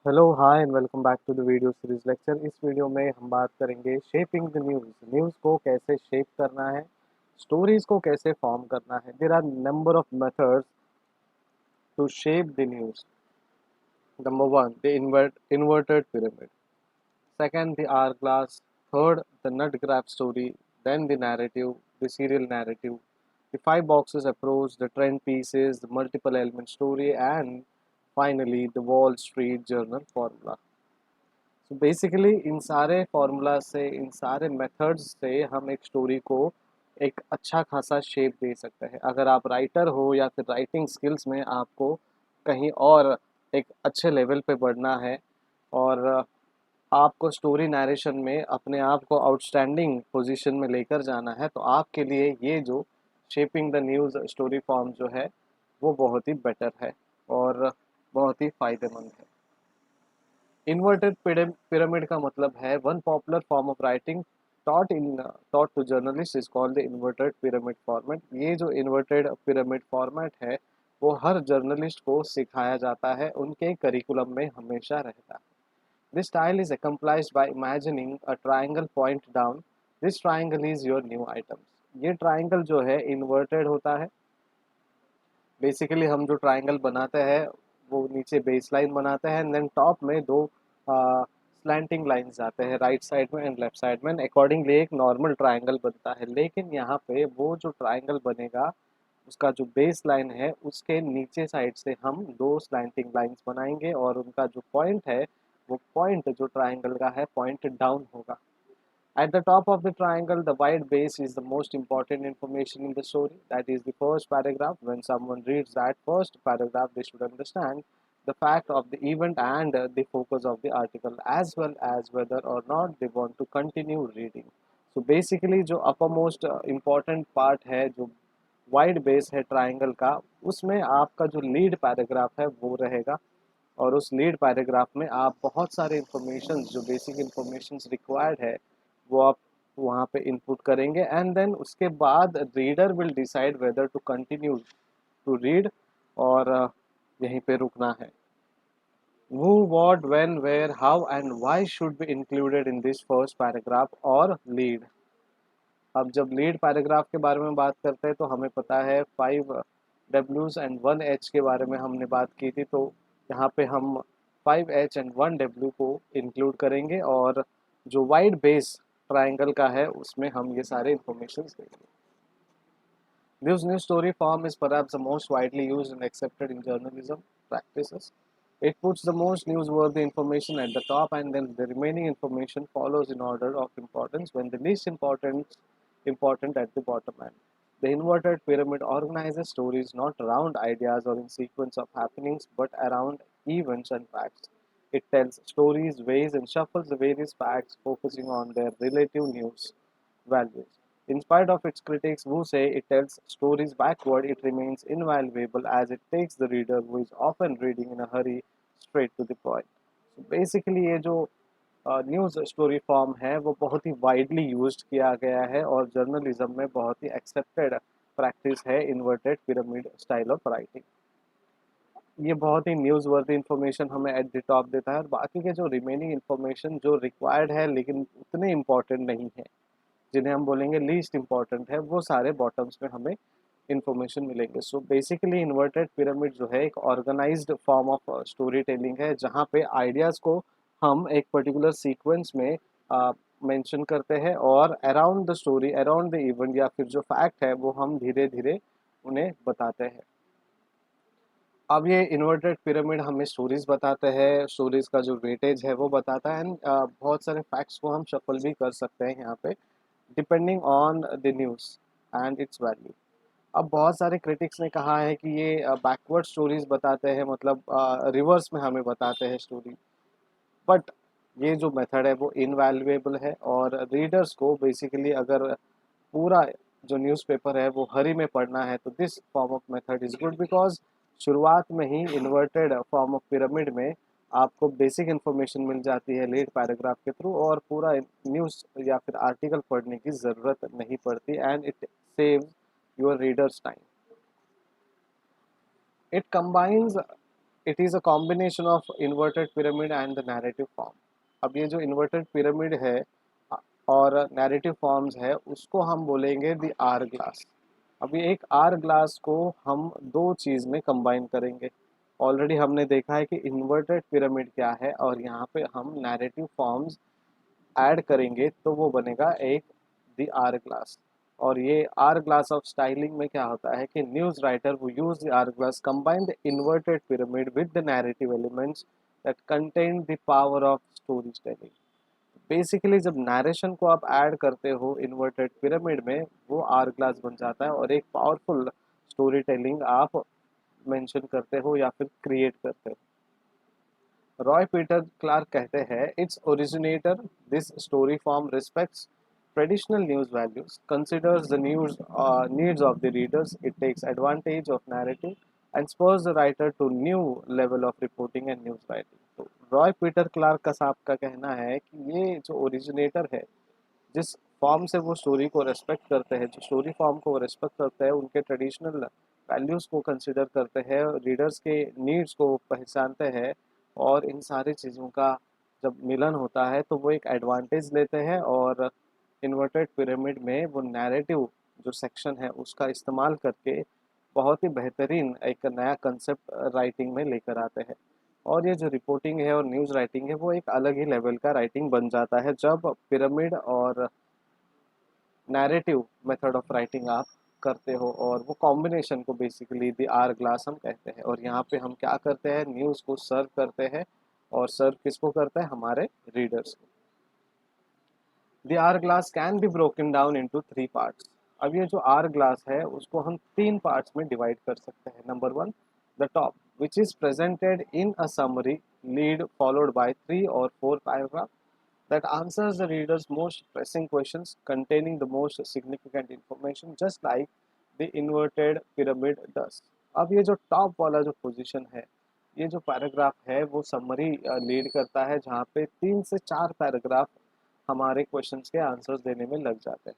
Hello hi and welcome back to the video series lecture. इस video में हम बात करेंगे शेपिंग द न्यूज़ को कैसे शेप करना है, स्टोरीज को कैसे फॉर्म करना है। There are number of methods to shape the news. Number one, the inverted pyramid. Second, the hourglass. Third, the nut grab story. Then the narrative, the serial narrative. The five boxes approach, the trend pieces, the multiple element story, and finally the Wall Street Journal formula. तो basically इन सारे formula से, इन सारे methods से हम एक story को एक अच्छा खासा शेप दे सकते हैं। अगर आप राइटर हो या फिर राइटिंग स्किल्स में आपको कहीं और एक अच्छे लेवल पे बढ़ना है और आपको स्टोरी नरेशन में अपने आप को आउटस्टैंडिंग पोजीशन में लेकर जाना है, तो आपके लिए ये जो shaping the news story form जो है वो बहुत ही बेटर है और बहुत ही फ़ायदेमंद है। इन्वर्टेड पिरामिड का मतलब है one popular form of writing taught to journalist is called the inverted pyramid format. ये जो इन्वर्टेड पिरामिड फॉर्मेट है वो हर जर्नलिस्ट को सिखाया जाता है, उनके करिकुलम में हमेशा रहता है। This style is accomplished by imagining a triangle point down. This triangle is your new items। ये ट्राइंगल जो है इन्वर्टेड होता है। बेसिकली हम जो ट्राइंगल बनाते हैं वो नीचे बेस लाइन बनाते हैं एंड देन टॉप में दो स्लैंटिंग लाइंस आते हैं, राइट साइड में एंड लेफ्ट साइड में। अकॉर्डिंगली एक नॉर्मल ट्राइंगल बनता है, लेकिन यहाँ पे वो जो ट्राइंगल बनेगा उसका जो बेस लाइन है उसके नीचे साइड से हम दो स्लैंटिंग लाइंस बनाएंगे और उनका जो पॉइंट है वो पॉइंट जो ट्राइंगल का है पॉइंट डाउन होगा। At the top of the triangle, the wide base is the most important information in the story. That is the first paragraph. When someone reads that first paragraph, they should understand the fact of the event and the focus of the article, as well as whether or not they want to continue reading. So basically, जो uppermost important part है, जो wide base है triangle का, उसमें आपका जो lead paragraph है वो रहेगा और उस लीड पैराग्राफ में आप बहुत सारे इंफॉर्मेशन, जो बेसिक इंफॉर्मेशन रिक्वायर्ड है वो आप वहाँ पे इनपुट करेंगे एंड देन उसके बाद reader will decide whether to continue to read और यहीं पे रुकना है। Who, what, when, where, how and why should be included in this first paragraph or lead। अब जब लीड पैराग्राफ के बारे में बात करते हैं तो हमें पता है 5 Ws एंड 1 H के बारे में हमने बात की थी, तो यहाँ पे हम 5 H एंड 1 W को इंक्लूड करेंगे और जो वाइड बेस ट्राइंगल का है उसमें हम ये सारे इंफॉर्मेशन देंगे। This new story form is perhaps the most widely used and accepted in journalism practices. It puts the most newsworthy information at the top and then the remaining information follows in order of importance, when the least important at the bottom end. The inverted pyramid organizes stories not around ideas or in sequence of happenings but around events and facts. It tells stories, weighs and shuffles the various facts, focusing on their relative news values. In spite of its critics who say it tells stories backward, it remains invaluable as it takes the reader, who is often reading in a hurry, straight to the point. So basically ये जो news story form है वो बहुत ही widely used किया गया है और journalism में बहुत ही एक्सेप्टेड प्रैक्टिस है inverted pyramid style of writing. ये बहुत ही न्यूज़ वर्दी इन्फॉर्मेशन हमें एट द टॉप देता है और बाकी के जो रिमेनिंग इन्फॉर्मेशन जो रिक्वायर्ड है लेकिन उतने इम्पोर्टेंट नहीं है, जिन्हें हम बोलेंगे लीस्ट इम्पॉर्टेंट है, वो सारे बॉटम्स में हमें इन्फॉर्मेशन मिलेंगे। सो बेसिकली इन्वर्टेड पिरामिड जो है एक organised form of story telling है जहाँ पे आइडियाज़ को हम एक पर्टिकुलर सीक्वेंस में मेंशन करते हैं और around the story, around the event या फिर जो फैक्ट है वो हम धीरे धीरे उन्हें बताते हैं। अब ये इन्वर्टेड पिरामिड हमें स्टोरीज बताते हैं, स्टोरीज का जो वेटेज है वो बताता है एंड बहुत सारे फैक्ट्स को हम शफल भी कर सकते हैं यहाँ पे depending on the news and it's value. अब बहुत सारे क्रिटिक्स ने कहा है कि ये बैकवर्ड स्टोरीज बताते हैं, मतलब रिवर्स में हमें बताते हैं स्टोरी, बट ये जो मेथड है वो इनवैल्यूएबल है और रीडर्स को बेसिकली अगर पूरा जो न्यूज़पेपर है वो हरी में पढ़ना है तो this form of method is good, because शुरुआत में ही इन्वर्टेड फॉर्म ऑफ पिरामिड में आपको बेसिक इन्फॉर्मेशन मिल जाती है लीड पैराग्राफ के थ्रू और पूरा न्यूज़ या फिर आर्टिकल पढ़ने की ज़रूरत नहीं पड़ती and it saves your readers time. It combines it is a combination of inverted pyramid and the narrative form. अब ये जो इन्वर्टेड पिरामिड है और नैरेटिव फॉर्म्स है, उसको हम बोलेंगे द आर ग्लास। अभी एक आर ग्लास को हम दो चीज़ में कंबाइन करेंगे। ऑलरेडी हमने देखा है कि इन्वर्टेड पिरामिड क्या है, और यहाँ पे हम नैरेटिव फॉर्म्स ऐड करेंगे तो वो बनेगा एक द आर ग्लास। और ये आर ग्लास ऑफ स्टाइलिंग में क्या होता है कि news writer who use the hourglass combine the inverted pyramid with the narrative elements that contain the power of story telling. Basically जब नरेशन को आप ऐड करते हो इन्वर्टेड पिरामिड में, वो आर ग्लास बन जाता है और एक पावरफुल स्टोरी टेलिंग आप मेंशन करते हो या फिर क्रिएट करते हो। रॉय पीटर क्लार्क कहते हैं, its originator this story form respects traditional news values, considers the news needs of the readers, it takes advantage of narrative and spurs the writer to new level of reporting and news writing. तो Roy Peter Clark का साहब का कहना है कि ये जो originator है, जिस फॉर्म से वो स्टोरी को रेस्पेक्ट करते हैं, जो स्टोरी फॉर्म को वो रेस्पेक्ट करते हैं, उनके ट्रेडिशनल वैल्यूज़ को कंसिडर करते हैं, रीडर्स के नीड्स को पहचानते हैं, और इन सारी चीज़ों का जब मिलन होता है तो वो एक एडवांटेज लेते हैं, और इन्वर्टेड पिरामिड में वो नैरेटिव जो सेक्शन है उसका इस्तेमाल करके बहुत ही बेहतरीन एक नया कंसेप्ट राइटिंग में लेकर आते हैं। और ये जो रिपोर्टिंग है और न्यूज़ राइटिंग है वो एक अलग ही लेवल का राइटिंग बन जाता है जब पिरामिड और नैरेटिव मेथड ऑफ राइटिंग आप करते हो, और वो कॉम्बिनेशन को बेसिकली द आर ग्लास हम कहते हैं। और यहाँ पे हम क्या करते हैं, न्यूज़ को सर्व करते हैं, और सर्व किसको करते हैं, हमारे रीडर्स को। The hourglass can be broken down into three parts. अब ये जो आर ग्लास है उसको हम तीन पार्ट्स में डिवाइड कर सकते हैं। Number one, the top which is presented in a summary lead followed by 3 or 4 paragraph that answers the reader's most pressing questions containing the most significant information just like the inverted pyramid does। अब ये जो top वाला जो position है, ये जो paragraph है वो समरी लीड करता है, जहाँ पे 3 से 4 पैराग्राफ हमारे क्वेश्चंस के आंसर्स देने में लग जाते हैं।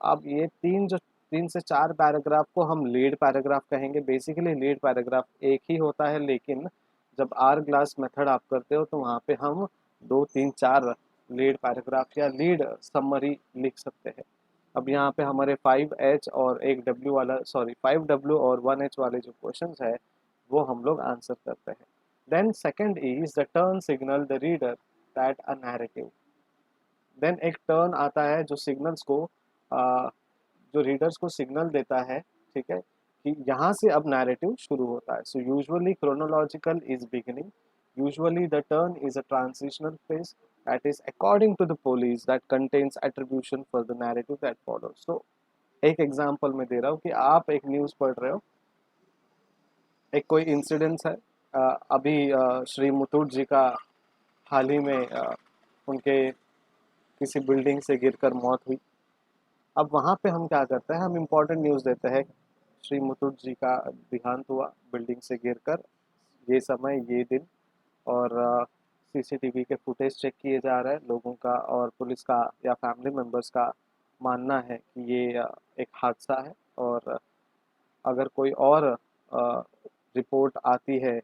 अब ये 3 से 4 पैराग्राफ को हम लीड पैराग्राफ कहेंगे। बेसिकली लीड पैराग्राफ एक ही होता है, लेकिन जब आर ग्लास मेथड आप करते हो तो वहाँ पे हम 2 3 4 लीड पैराग्राफ या लीड समरी लिख सकते हैं। अब यहाँ पे हमारे 5H और एक W वाला, सॉरी 5W और 1H वाले जो क्वेश्चंस है वो हम लोग आंसर करते हैं। Then second is the turn signal the reader that a narrative. Then एक टर्न आता है जो सिग्नल्स को जो रीडर्स को सिग्नल देता है, ठीक है, कि यहाँ से अब नैरेटिव शुरू होता है। So usually chronological is beginning, usually the turn is a transitional phase that is according to the police that contains attribution for the narrative that follows। so एक एग्जांपल मैं दे रहा हूँ कि आप एक न्यूज़ पढ़ रहे हो, एक कोई इंसिडेंस है, अभी श्री मुथूट जी का हाल ही में उनके किसी बिल्डिंग से गिरकर मौत हुई। अब वहाँ पे हम क्या करते हैं, हम इम्पोर्टेंट न्यूज़ देते हैं, श्री मुथूट जी का देहांत हुआ बिल्डिंग से गिरकर, ये समय ये दिन, और सीसीटीवी के फुटेज चेक किए जा रहे हैं लोगों का, और पुलिस का या फैमिली मेम्बर्स का मानना है कि ये एक हादसा है। और अगर कोई और रिपोर्ट आती है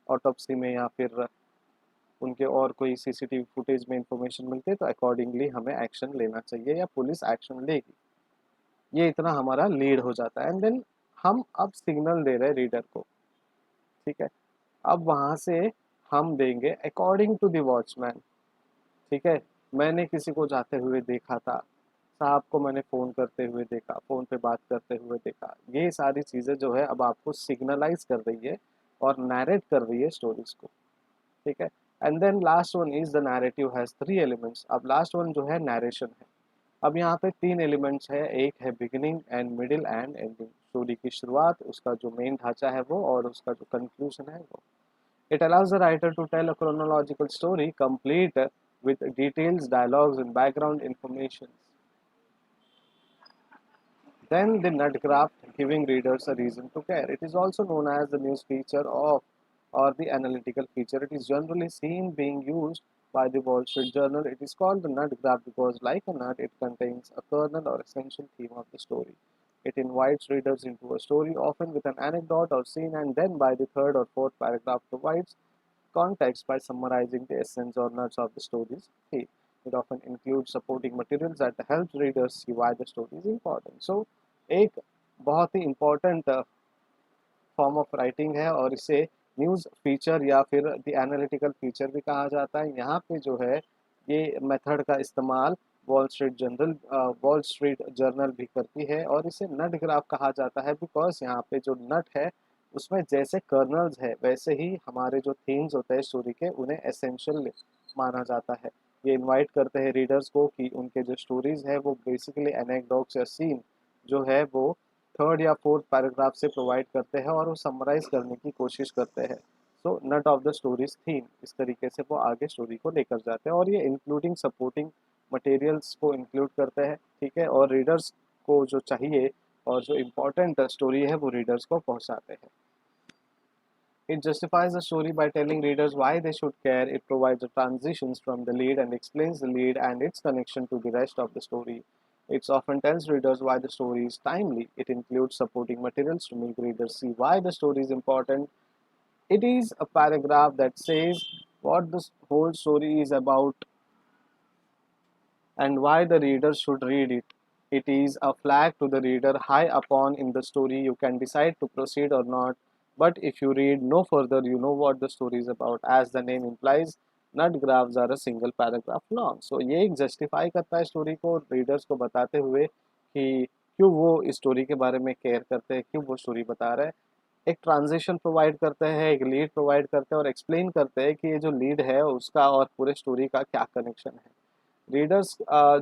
ऑटोप्सी में, या फिर उनके और कोई सीसीटीवी फुटेज में इंफॉर्मेशन मिलती है, तो अकॉर्डिंगली हमें एक्शन लेना चाहिए या पुलिस एक्शन लेगी। ये इतना हमारा लीड हो जाता है, एंड देन हम अब सिग्नल दे रहे हैं रीडर को, ठीक है। अब वहाँ से हम देंगे अकॉर्डिंग टू द वॉचमैन, ठीक है, मैंने किसी को जाते हुए देखा था, साहब को मैंने फ़ोन करते हुए देखा, फ़ोन पे बात करते हुए देखा। ये सारी चीज़ें जो है अब आपको सिग्नलाइज कर रही है और नैरेट कर रही है स्टोरीज को, ठीक है। And then last one is the narrative has 3 elements. अब लास्ट वन जो है नैरेशन है। अब यहाँ पे 3 एलिमेंट्स है, एक है beginning and middle and ending, story की शुरुआत, उसका जो मेन ढांचा है वो, और उसका जो कंक्लूजन है वो। It allows the writer to tell a chronological story complete with details, dialogues, and background information. Then the nutgraft, giving readers a reason to care. It is also known as the news feature of or the analytical feature. It is generally seen being used by the Wall Street Journal. It is called the nut graph because, like a nut, it contains a kernel or essential theme of the story. It invites readers into a story, often with an anecdote or scene, and then by the third or fourth paragraph provides context by summarizing the essence or nuts of the story's theme. It often includes supporting materials that helps readers see why the story is important. So, एक बहुत ही important form of writing है और इसे news feature या फिर the analytical feature भी कहा जाता है। यहाँ पे जो है ये मेथड का इस्तेमाल वॉल स्ट्रीट जर्नल भी करती है और इसे नट ग्राफ कहा जाता है बिकॉज यहाँ पे जो नट है उसमें जैसे कर्नल्स है वैसे ही हमारे जो थीम्स होते हैं स्टोरी के उन्हें एसेंशियल माना जाता है। ये इनवाइट करते हैं रीडर्स को कि उनके जो स्टोरीज है वो बेसिकली एनेक्डोट्स या सीन जो है वो थर्ड या फोर्थ पैराग्राफ से प्रोवाइड करते हैं और वो समराइज करने की कोशिश करते हैं। सो नट ऑफ द स्टोरीज थीम इस तरीके से वो आगे स्टोरी को लेकर जाते हैं और ये इंक्लूडिंग सपोर्टिंग मटेरियल्स को इंक्लूड करते हैं, ठीक है, और रीडर्स को जो चाहिए और जो इम्पोर्टेंट स्टोरी है वो रीडर्स को पहुंचाते हैं। It justifies the story by telling readers why they should care. It provides the transitions from the lead and explains the lead and its connection to the rest of the story. It often tells readers why the story is timely. It includes supporting materials to make readers see why the story is important. It is a paragraph that says what the whole story is about and why the reader should read it. It is a flag to the reader high upon in the story. You can decide to proceed or not, but if you read no further, you know what the story is about. As the name implies, nut graphs are a single paragraph long. So ये एक justify करता है story को readers को बताते हुए कि क्यों वो इस स्टोरी के बारे में केयर करते हैं, क्यों वो स्टोरी बता रहे हैं। एक ट्रांजिशन प्रोवाइड करते हैं, एक लीड प्रोवाइड करते हैं और एक्सप्लेन करते हैं कि ये जो लीड है उसका और पूरे स्टोरी का क्या कनेक्शन है। रीडर्स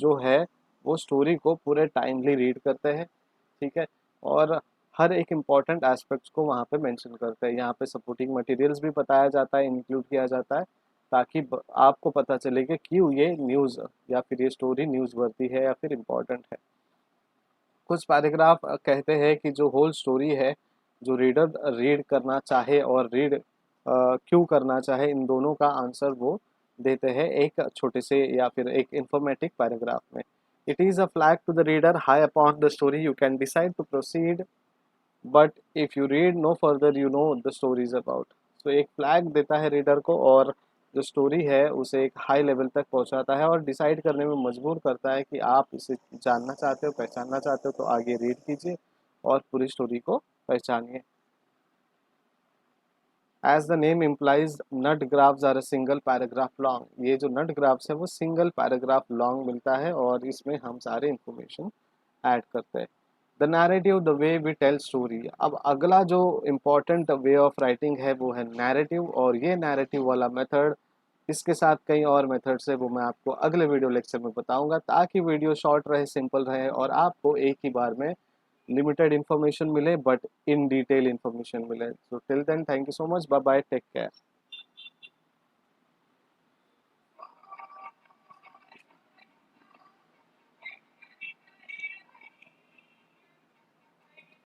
जो है वो स्टोरी को पूरे टाइमली रीड करते हैं, ठीक है, और हर एक इम्पॉर्टेंट एस्पेक्ट्स को वहाँ पे मेंशन करते हैं। यहाँ पे सपोर्टिंग मटेरियल्स भी बताया जाता है, इंक्लूड किया जाता है ताकि आपको पता चले कि क्यों ये न्यूज़ या फिर ये स्टोरी न्यूज़ वर्दी है या फिर इम्पॉर्टेंट है। कुछ पैराग्राफ कहते हैं कि जो होल स्टोरी है जो रीडर रीड करना चाहे और रीड क्यों करना चाहे इन दोनों का आंसर वो देते हैं एक छोटे से या फिर एक इंफॉर्मेटिव पैराग्राफ में। It is a flag to the reader high upon the story you can decide to proceed but if you read no further you know the story is about. तो एक फ्लैग देता है reader को और जो story है उसे एक हाई लेवल तक पहुंचाता है और डिसाइड करने में मजबूर करता है कि आप इसे जानना चाहते हो, पहचानना चाहते हो तो आगे रीड कीजिए और पूरी स्टोरी को पहचानिए। As the name implies nut graphs are a single paragraph long. ये जो नट ग्राफ्स है वो सिंगल पैराग्राफ लॉन्ग मिलता है और इसमें हम सारे इंफॉर्मेशन ऐड करते हैं। The narrative the way we tell story. अब अगला जो इम्पोर्टेंट वे ऑफ राइटिंग है वो है नैरेटिव और ये नैरेटिव वाला मेथड इसके साथ कई और मेथड्स है वो मैं आपको अगले वीडियो लेक्चर में बताऊंगा ताकि वीडियो शॉर्ट रहे, सिंपल रहे और आपको एक ही बार में लिमिटेड इन्फॉर्मेशन मिले बट इन डिटेल इन्फॉर्मेशन मिले। So till then thank you so much, bye bye, take care.